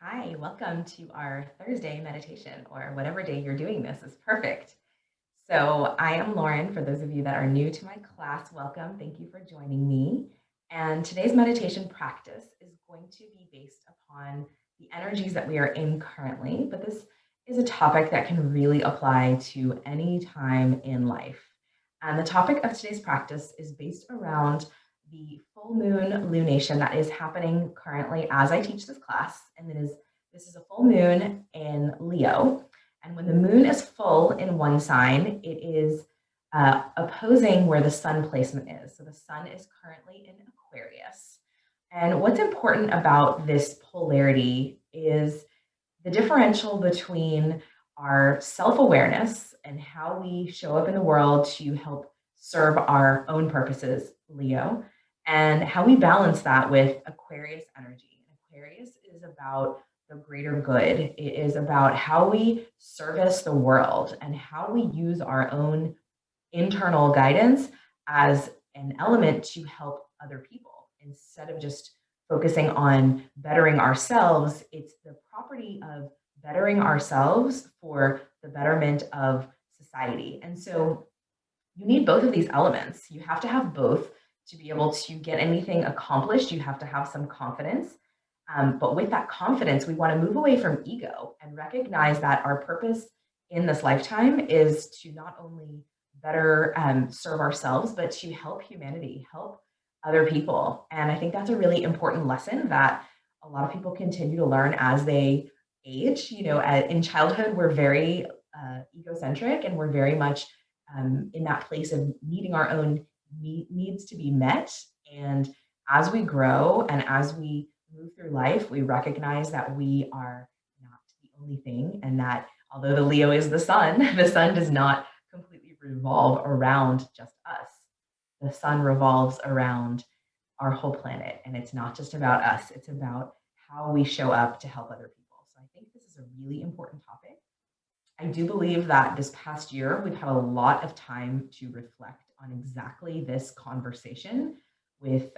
Hi, welcome to our Thursday meditation, or whatever day you're doing this is perfect. So, I am Lauren. For those of you that are new to my class, welcome. Thank you for joining me. And today's meditation practice is going to be based upon the energies that we are in currently, but this is a topic that can really apply to any time in life. And the topic of today's practice is based around the full moon lunation that is happening currently as I teach this class. And this is a full moon in Leo. And when the moon is full in one sign, it is opposing where the sun placement is. So the sun is currently in Aquarius. And what's important about this polarity is the differential between our self awareness and how we show up in the world to help serve our own purposes, Leo, and how we balance that with Aquarius energy. Aquarius is about the greater good, it is about how we service the world and how we use our own internal guidance as an element to help other people instead of just focusing on bettering ourselves. It's the property of bettering ourselves for the betterment of society. And so you need both of these elements. You have to have both to be able to get anything accomplished. You have to have some confidence. But with that confidence, we want to move away from ego and recognize that our purpose in this lifetime is to not only better serve ourselves, but to help humanity, help other people. And I think that's a really important lesson that a lot of people continue to learn as they age. In childhood, we're very egocentric and we're very much in that place of needing our own needs to be met. And as we grow and as we move through life, we recognize that we are not the only thing, and that although the Leo is the sun, the sun does not completely revolve around just us. The sun revolves around our whole planet, and it's not just about us, it's about how we show up to help other people. So I think this is a really important topic. I do believe that this past year, we've had a lot of time to reflect on exactly this conversation with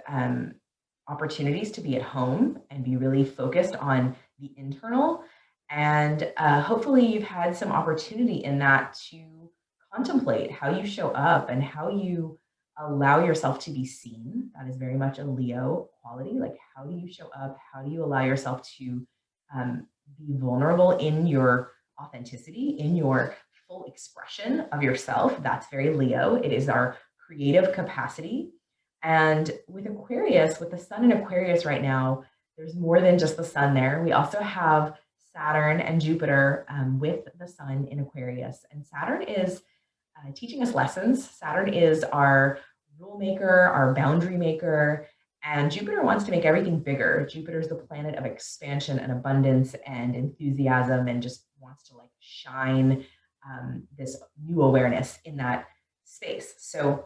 opportunities to be at home and be really focused on the internal. And hopefully, you've had some opportunity in that to contemplate how you show up and how you allow yourself to be seen. That is very much a Leo quality. Like, how do you show up? How do you allow yourself to be vulnerable in your authenticity, in your full expression of yourself? That's very Leo. It is our creative capacity. And with Aquarius, with the sun in Aquarius right now, there's more than just the sun there. We also have Saturn and Jupiter with the sun in Aquarius. And Saturn is teaching us lessons. Saturn is our rule maker, our boundary maker, and Jupiter wants to make everything bigger. Jupiter is the planet of expansion and abundance and enthusiasm, and just wants to like shine this new awareness in that space. So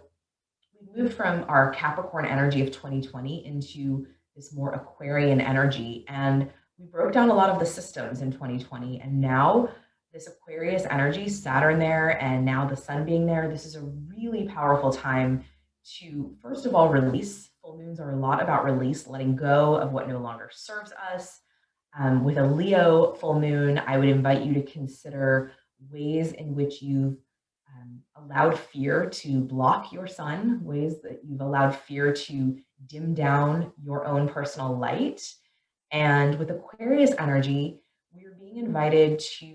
we moved from our Capricorn energy of 2020 into this more Aquarian energy. And we broke down a lot of the systems in 2020. And now, this Aquarius energy, Saturn there, and now the sun being there, this is a really powerful time to, first of all, release. Full moons are a lot about release, letting go of what no longer serves us. With a Leo full moon, I would invite you to consider ways in which you've allowed fear to block your sun, ways that you've allowed fear to dim down your own personal light. And with Aquarius energy, we're being invited to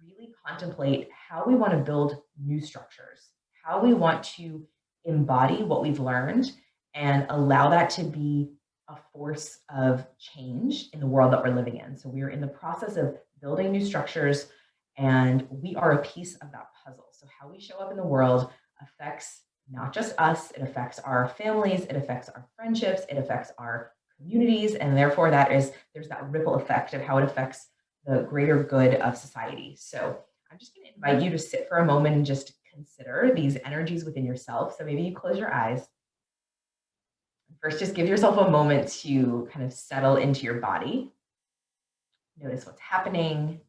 really contemplate how we want to build new structures, how we want to embody what we've learned and allow that to be a force of change in the world that we're living in. So we're in the process of building new structures, and we are a piece of that puzzle. So how we show up in the world affects not just us, it affects our families, it affects our friendships, it affects our communities, and therefore there's that ripple effect of how it affects the greater good of society. So I'm just going to invite you to sit for a moment and just consider these energies within yourself. So maybe you close your eyes. First, just give yourself a moment to kind of settle into your body. Notice what's happening.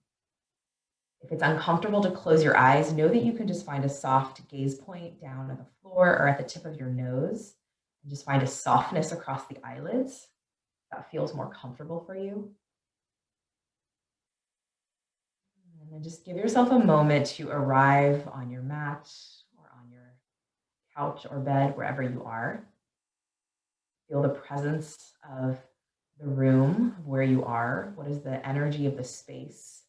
If it's uncomfortable to close your eyes, know that you can just find a soft gaze point down at the floor or at the tip of your nose, and just find a softness across the eyelids that feels more comfortable for you. And just give yourself a moment to arrive on your mat or on your couch or bed, wherever you are. Feel the presence of the room where you are. What does the energy of the space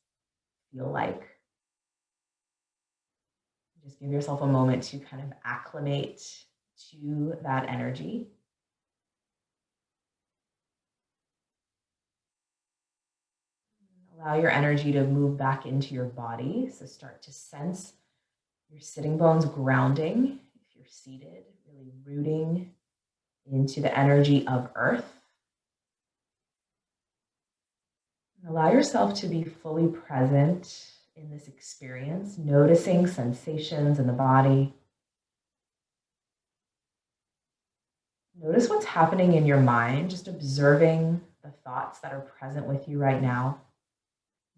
feel like? Just give yourself a moment to kind of acclimate to that energy. Allow your energy to move back into your body. So start to sense your sitting bones grounding. If you're seated, really rooting into the energy of earth. And allow yourself to be fully present in this experience, noticing sensations in the body. Notice what's happening in your mind, just observing the thoughts that are present with you right now.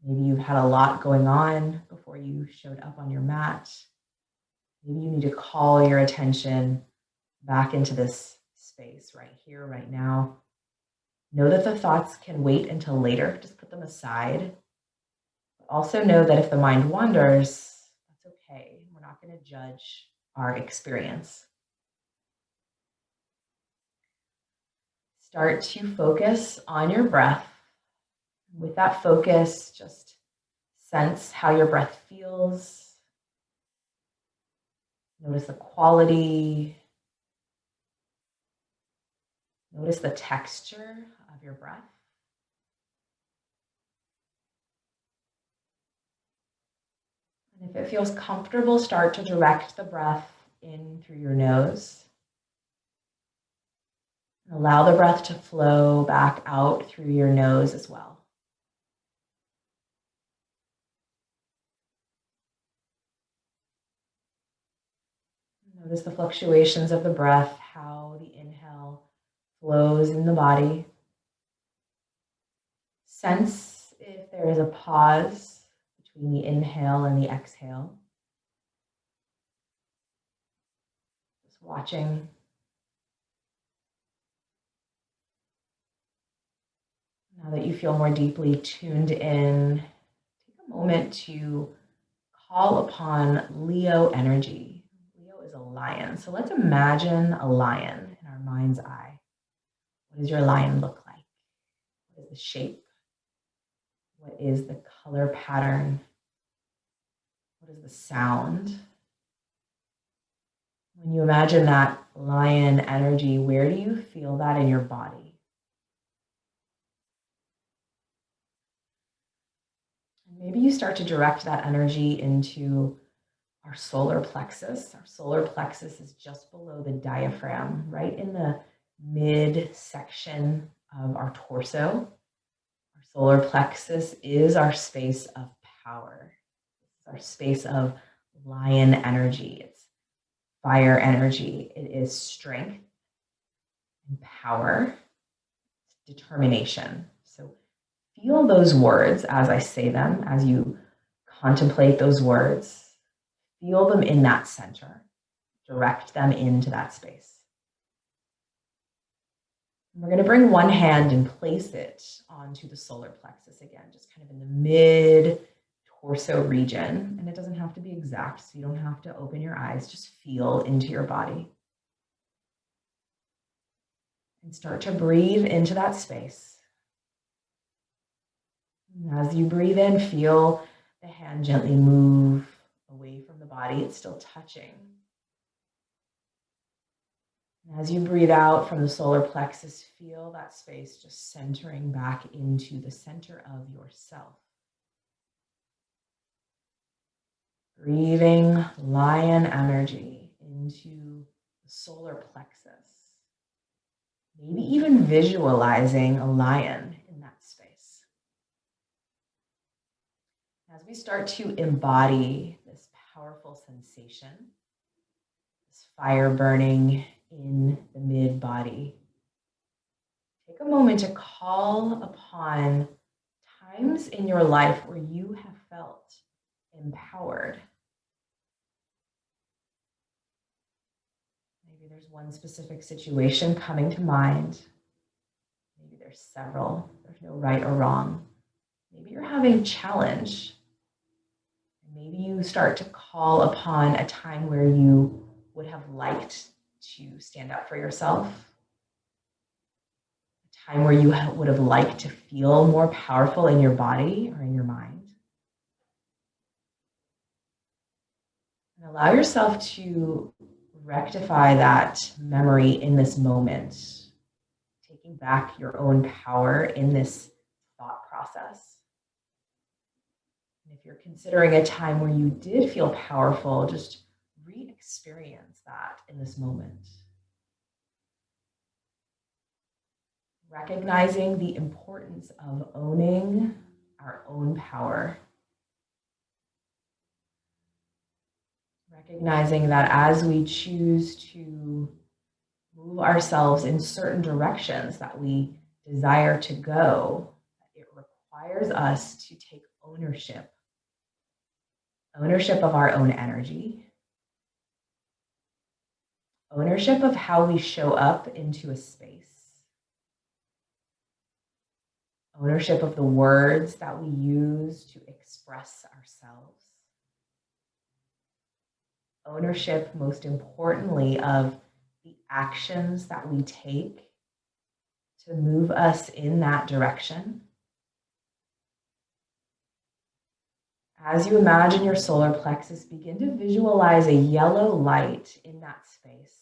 Maybe you've had a lot going on before you showed up on your mat. Maybe you need to call your attention back into this space right here, right now. Know that the thoughts can wait until later. Just put them aside. But also know that if the mind wanders, that's okay. We're not going to judge our experience. Start to focus on your breath. With that focus, just sense how your breath feels. Notice the quality. Notice the texture of your breath. And if it feels comfortable, start to direct the breath in through your nose. And allow the breath to flow back out through your nose as well. Notice the fluctuations of the breath, how the inhale flows in the body. Sense if there is a pause between the inhale and the exhale. Just watching. Now that you feel more deeply tuned in, take a moment to call upon Leo energy. Leo is a lion. So let's imagine a lion in our mind's eye. What does your lion look like? What is the shape? What is the color pattern? What is the sound? When you imagine that lion energy, where do you feel that in your body? And maybe you start to direct that energy into our solar plexus. Our solar plexus is just below the diaphragm, right in the mid section of our torso. Our solar plexus is our space of power. It's our space of lion energy. It's fire energy. It is strength and power, determination. So feel those words as I say them, as you contemplate those words. Feel them in that center. Direct them into that space. And we're going to bring one hand and place it onto the solar plexus again, just kind of in the mid torso region. And it doesn't have to be exact, so you don't have to open your eyes. Just feel into your body. And start to breathe into that space. And as you breathe in, feel the hand gently move away from the body. It's still touching. And as you breathe out from the solar plexus, feel that space just centering back into the center of yourself. Breathing lion energy into the solar plexus. Maybe even visualizing a lion in that space. As we start to embody this powerful sensation, this fire burning in the mid body, take a moment to call upon times in your life where you have felt empowered. Maybe there's one specific situation coming to mind. Maybe there's several. There's no right or wrong. Maybe you're having challenge. Maybe you start to call upon a time where you would have liked to stand up for yourself, a time where you would have liked to feel more powerful in your body or in your mind. And allow yourself to rectify that memory in this moment, taking back your own power in this thought process. And if you're considering a time where you did feel powerful, just re-experience that in this moment. Recognizing the importance of owning our own power. Recognizing that as we choose to move ourselves in certain directions that we desire to go, it requires us to take ownership of our own energy, ownership of how we show up into a space, ownership of the words that we use to express ourselves, ownership, most importantly, of the actions that we take to move us in that direction. As you imagine your solar plexus, begin to visualize a yellow light in that space.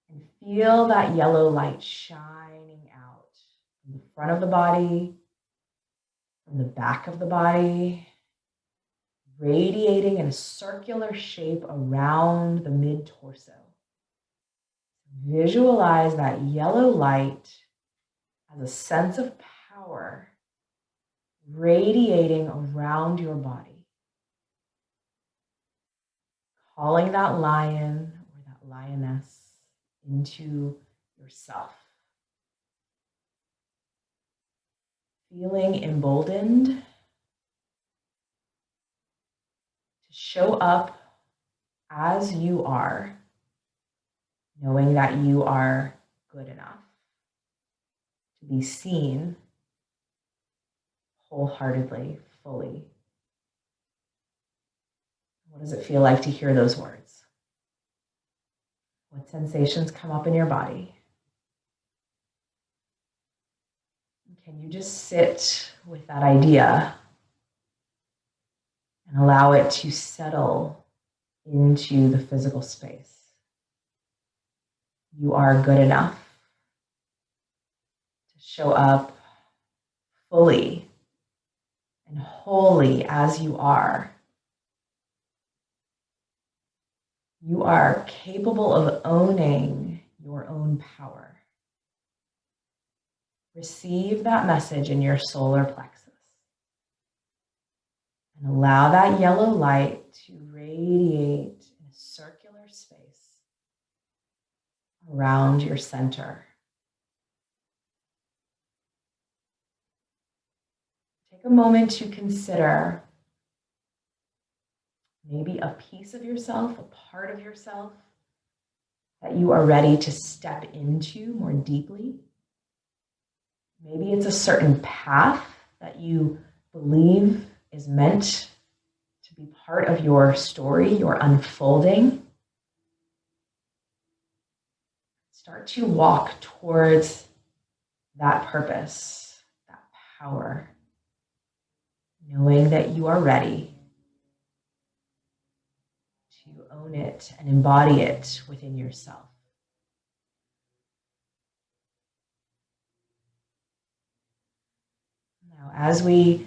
And feel that yellow light shining out from the front of the body, from the back of the body, radiating in a circular shape around the mid-torso. Visualize that yellow light as a sense of power radiating around your body. Calling that lion or that lioness into yourself. Feeling emboldened to show up as you are, knowing that you are good enough to be seen wholeheartedly, fully. What does it feel like to hear those words? What sensations come up in your body? Can you just sit with that idea and allow it to settle into the physical space? You are good enough to show up fully and wholly as you are. You are capable of owning your own power. Receive that message in your solar plexus and allow that yellow light to radiate in a circular space around your center. Take a moment to consider maybe a piece of yourself, a part of yourself that you are ready to step into more deeply. Maybe it's a certain path that you believe is meant to be part of your story, your unfolding. Start to walk towards that purpose, that power, knowing that you are ready to own it and embody it within yourself. Now, as we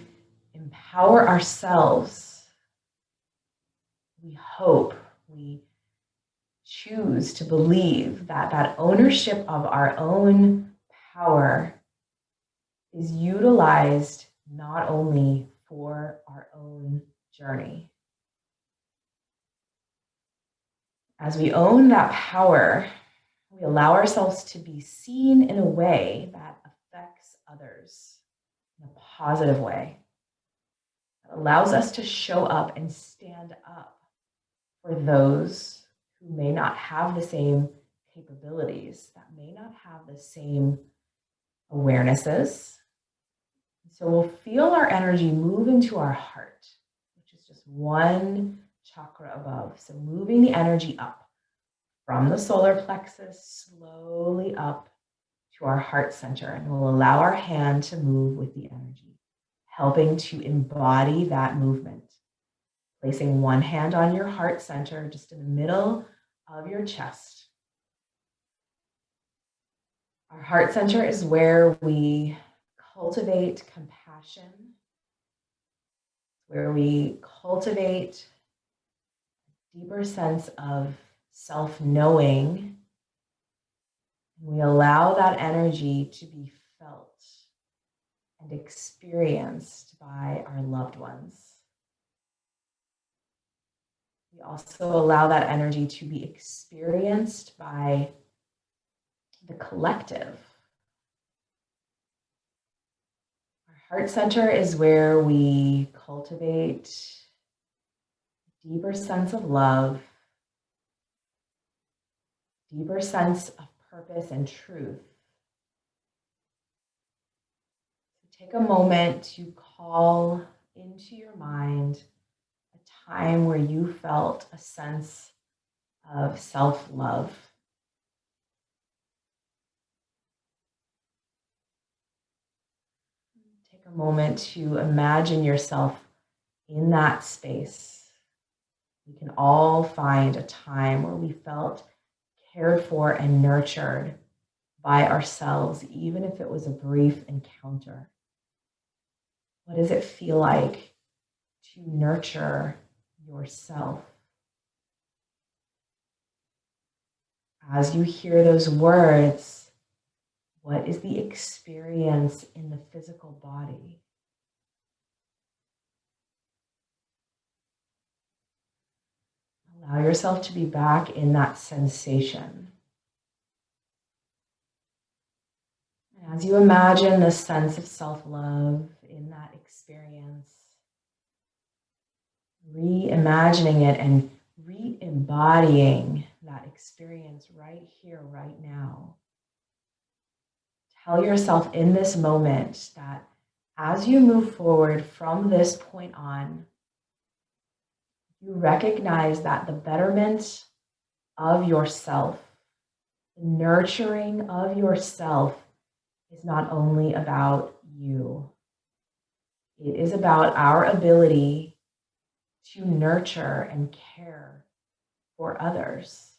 empower ourselves, we hope, we choose to believe that that ownership of our own power is utilized not only for our own journey. As we own that power, we allow ourselves to be seen in a way that affects others in a positive way. It allows us to show up and stand up for those who may not have the same capabilities, that may not have the same awarenesses. So we'll feel our energy move into our heart, which is is just one chakra above. So moving the energy up from the solar plexus, slowly up to our heart center. And we'll allow our hand to move with the energy, helping to embody that movement. Placing one hand on your heart center, just in the middle of your chest. Our heart center is where we cultivate compassion, where we cultivate a deeper sense of self-knowing. We allow that energy to be felt and experienced by our loved ones. We also allow that energy to be experienced by the collective. Our heart center is where we cultivate a deeper sense of love, deeper sense of purpose and truth. So take a moment to call into your mind a time where you felt a sense of self-love. Take a moment to imagine yourself in that space. We can all find a time where we felt cared for and nurtured by ourselves, even if it was a brief encounter. What does it feel like to nurture yourself? As you hear those words, what is the experience in the physical body? Allow yourself to be back in that sensation. And as you imagine the sense of self-love in that experience, reimagining it and re-embodying that experience right here, right now. Tell yourself in this moment that as you move forward from this point on, you recognize that the betterment of yourself, the nurturing of yourself is not only about you. It is about our ability to nurture and care for others.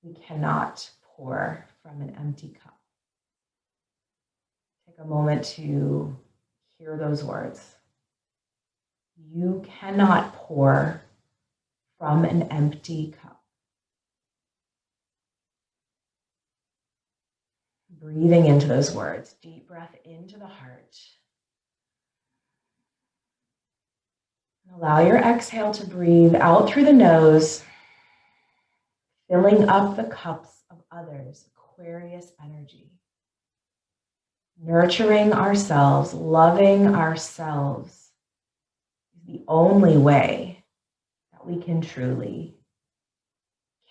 We cannot pour from an empty cup. Take a moment to hear those words. You cannot pour from an empty cup. Breathing into those words, deep breath into the heart. And allow your exhale to breathe out through the nose, filling up the cups of others, Aquarius energy. Nurturing ourselves, loving ourselves is the only way that we can truly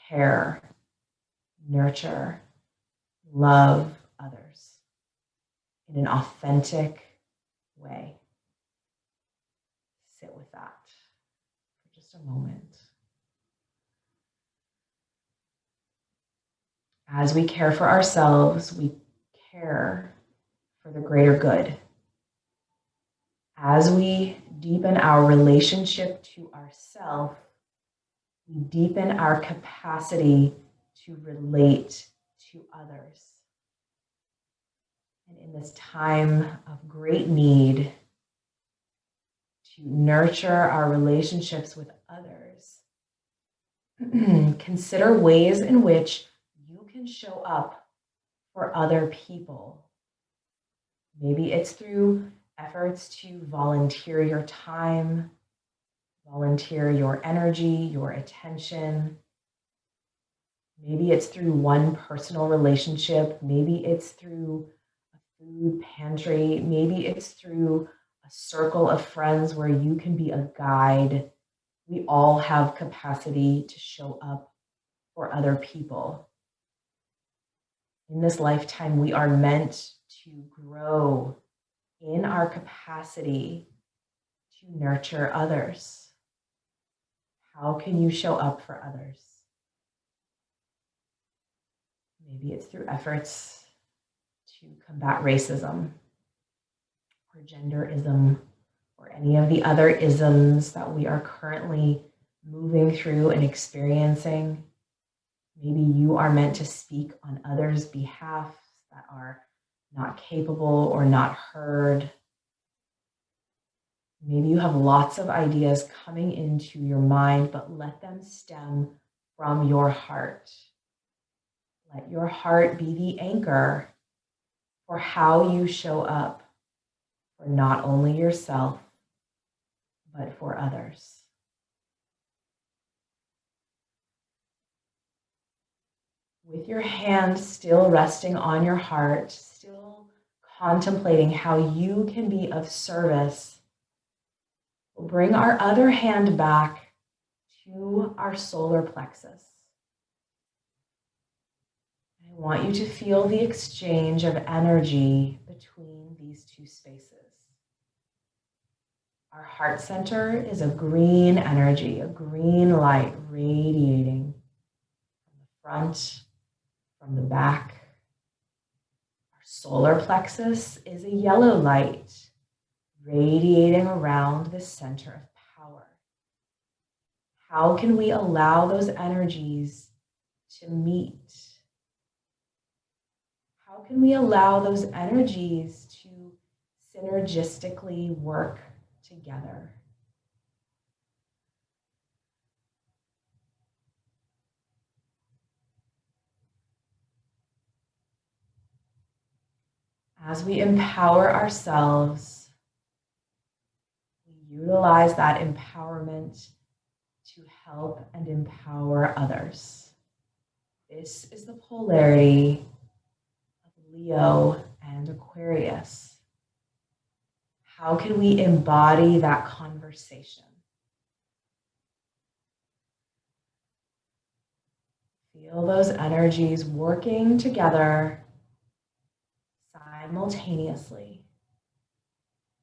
care, nurture, love others in an authentic way. Sit with that for just a moment. As we care for ourselves, we care for the greater good. As we deepen our relationship to ourselves, we deepen our capacity to relate to others. And in this time of great need to nurture our relationships with others, consider ways in which you can show up for other people. Maybe it's through efforts to volunteer your time, volunteer your energy, your attention. Maybe it's through one personal relationship. Maybe it's through a food pantry. Maybe it's through a circle of friends where you can be a guide. We all have capacity to show up for other people. In this lifetime, we are meant to grow in our capacity to nurture others? How can you show up for others? Maybe it's through efforts to combat racism or genderism or any of the other isms that we are currently moving through and experiencing. Maybe you are meant to speak on others' behalf that are not capable or not heard. Maybe you have lots of ideas coming into your mind, but let them stem from your heart. Let your heart be the anchor for how you show up for not only yourself, but for others. With your hand still resting on your heart, still contemplating how you can be of service, we'll bring our other hand back to our solar plexus. I want you to feel the exchange of energy between these two spaces. Our heart center is a green energy, a green light radiating from the front, from the back. Our solar plexus is a yellow light radiating around the center of power. How can we allow those energies to meet? How can we allow those energies to synergistically work together? As we empower ourselves, we utilize that empowerment to help and empower others. This is the polarity of Leo and Aquarius. How can we embody that conversation? Feel those energies working together simultaneously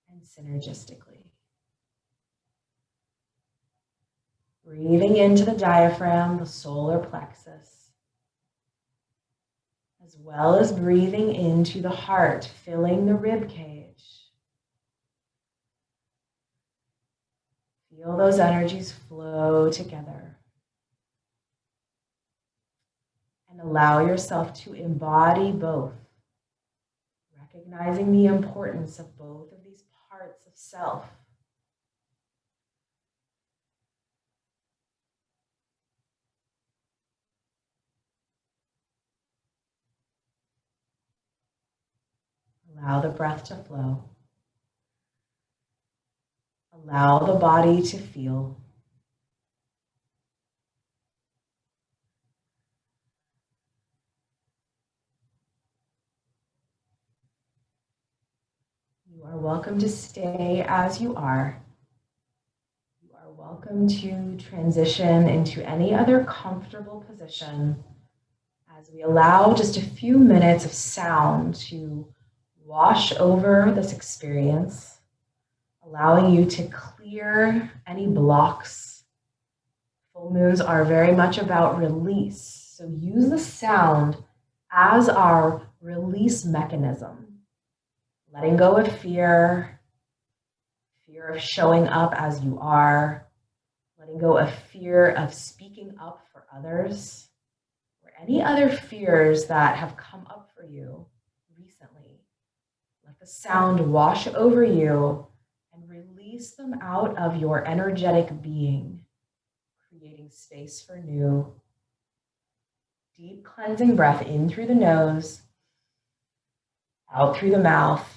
and synergistically. Breathing into the diaphragm, the solar plexus, as well as breathing into the heart, filling the rib cage. Feel those energies flow together. And allow yourself to embody both, recognizing the importance of both of these parts of self. Allow the breath to flow. Allow the body to feel. You are welcome to stay as you are. You are welcome to transition into any other comfortable position as we allow just a few minutes of sound to wash over this experience, allowing you to clear any blocks. Full moons are very much about release, so use the sound as our release mechanism. Letting go of fear of showing up as you are, letting go of fear of speaking up for others, or any other fears that have come up for you recently. Let the sound wash over you and release them out of your energetic being, creating space for new. Deep cleansing breath in through the nose, out through the mouth.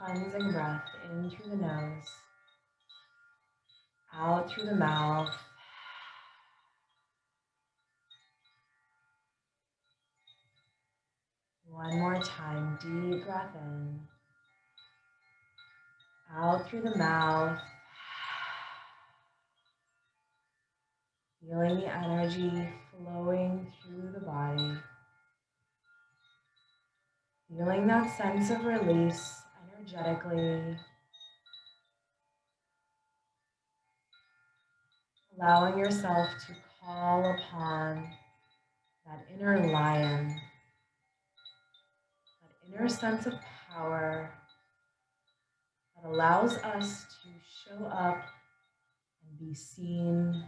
cleansing breath in through the nose, out through the mouth. One more time, deep breath in, out through the mouth. Feeling the energy flowing through the body. Feeling that sense of release energetically. Allowing yourself to call upon that inner lion, that inner sense of power that allows us to show up and be seen,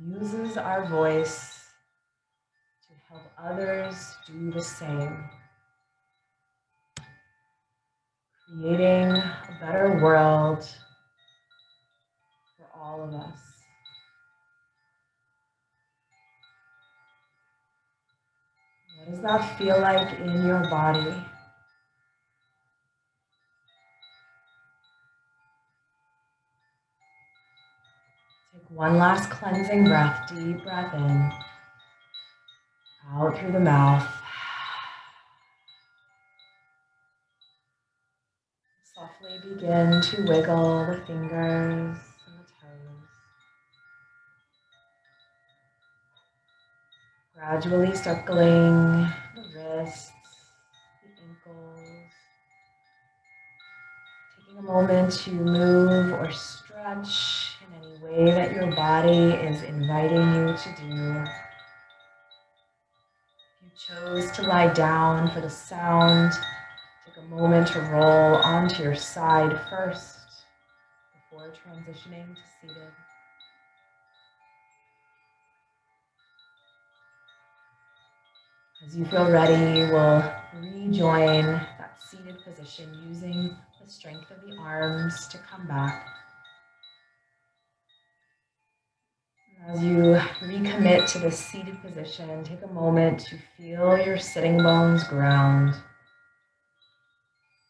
uses our voice to help others do the same, creating a better world for all of us. What does that feel like in your body? Take one last cleansing breath, deep breath in, out through the mouth. Softly begin to wiggle the fingers and the toes. Gradually circling the wrists, the ankles. Taking a moment to move or stretch in any way that your body is inviting you to do. If you chose to lie down for the sound, take a moment to roll onto your side first before transitioning to seated. As you feel ready, we'll rejoin that seated position using the strength of the arms to come back. As you recommit to the seated position, take a moment to feel your sitting bones ground.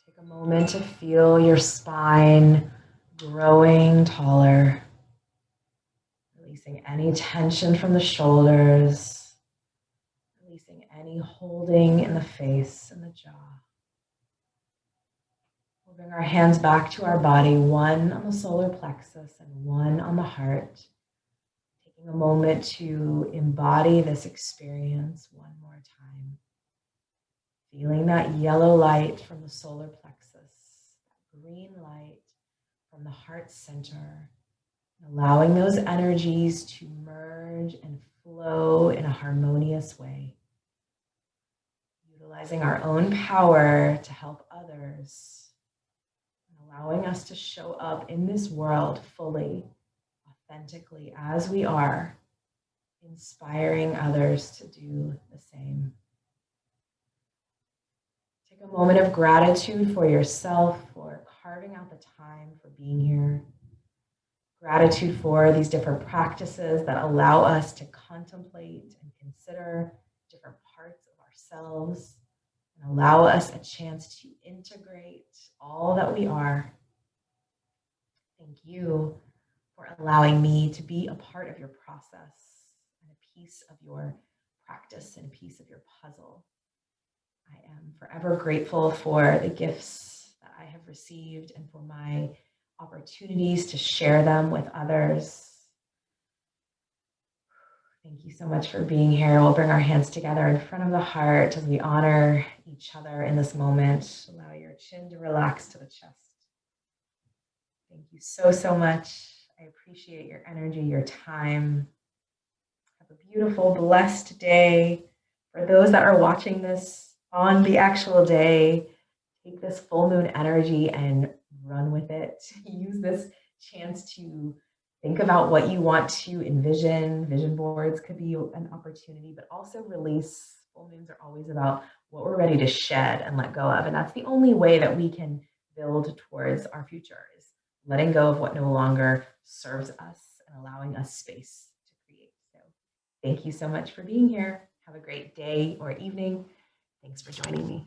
Take a moment to feel your spine growing taller, releasing any tension from the shoulders, releasing any holding in the face and the jaw. We'll bring our hands back to our body, one on the solar plexus and one on the heart. Taking a moment to embody this experience one more time. Feeling that yellow light from the solar plexus, that green light from the heart center, allowing those energies to merge and flow in a harmonious way. Utilizing our own power to help others, and allowing us to show up in this world fully, authentically as we are, inspiring others to do the same. Take a moment of gratitude for yourself, for carving out the time for being here. Gratitude for these different practices that allow us to contemplate and consider different parts of ourselves and allow us a chance to integrate all that we are. Thank you for allowing me to be a part of your process and a piece of your practice and a piece of your puzzle. I am forever grateful for the gifts that I have received and for my opportunities to share them with others. Thank you so much for being here. We'll bring our hands together in front of the heart as we honor each other in this moment. Allow your chin to relax to the chest. Thank you so, so much. I appreciate your energy, your time. Have a beautiful, blessed day. For those that are watching this on the actual day, take this full moon energy and run with it. Use this chance to think about what you want to envision. Vision boards could be an opportunity, but also release. Full moons are always about what we're ready to shed and let go of. And that's the only way that we can build towards our future, is letting go of what no longer serves us and allowing us space to create. So thank you so much for being here. Have a great day or evening. Thanks for joining me.